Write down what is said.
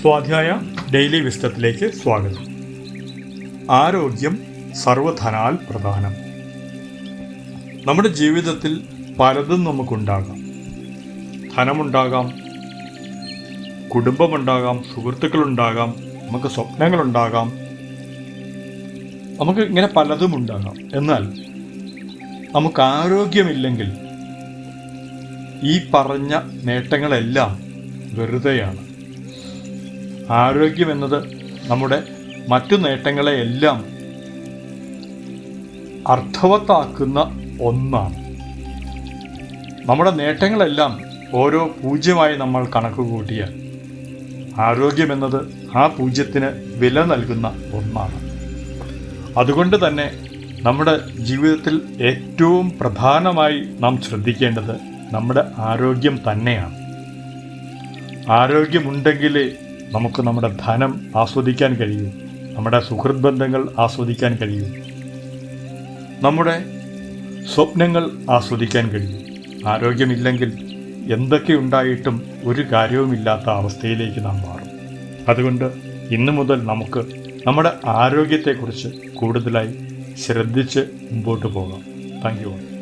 സ്വാധ്യായ ഡെയിലി വിസ്ഡത്തിലേക്ക് സ്വാഗതം. ആരോഗ്യം സർവധനാൽ പ്രധാനം. നമ്മുടെ ജീവിതത്തിൽ പലതും നമുക്കുണ്ടാകാം. ധനമുണ്ടാകാം, കുടുംബമുണ്ടാകാം, സുഹൃത്തുക്കളുണ്ടാകാം, നമുക്ക് സ്വപ്നങ്ങളുണ്ടാകാം, നമുക്ക് ഇങ്ങനെ പലതും ഉണ്ടാകാം. എന്നാൽ നമുക്ക് ആരോഗ്യമില്ലെങ്കിൽ ഈ പറഞ്ഞ നേട്ടങ്ങളെല്ലാം വെറുതെയാണ്. ആരോഗ്യമെന്നത് നമ്മുടെ മറ്റു നേട്ടങ്ങളെയെല്ലാം അർത്ഥവത്താക്കുന്ന ഒന്നാണ്. നമ്മുടെ നേട്ടങ്ങളെല്ലാം ഓരോ പൂജ്യമായി നമ്മൾ കണക്ക് കൂട്ടിയാൽ ആരോഗ്യമെന്നത് ആ പൂജ്യത്തിന് വില നൽകുന്ന ഒന്നാണ്. അതുകൊണ്ട് തന്നെ നമ്മുടെ ജീവിതത്തിൽ ഏറ്റവും പ്രധാനമായി നാം ശ്രദ്ധിക്കേണ്ടത് നമ്മുടെ ആരോഗ്യം തന്നെയാണ്. ആരോഗ്യമുണ്ടെങ്കിലേ നമുക്ക് നമ്മുടെ ധനം ആസ്വദിക്കാൻ കഴിയും, നമ്മുടെ സുഹൃത്ത് ബന്ധങ്ങൾ ആസ്വദിക്കാൻ കഴിയും, നമ്മുടെ സ്വപ്നങ്ങൾ ആസ്വദിക്കാൻ കഴിയും. ആരോഗ്യമില്ലെങ്കിൽ എന്തൊക്കെ ഉണ്ടായിട്ടും ഒരു കാര്യവുമില്ലാത്ത അവസ്ഥയിലേക്ക് നാം മാറും. അതുകൊണ്ട് ഇന്നു മുതൽ നമുക്ക് നമ്മുടെ ആരോഗ്യത്തെക്കുറിച്ച് കൂടുതലായി ശ്രദ്ധിച്ച് മുമ്പോട്ട് പോകാം. Thank you.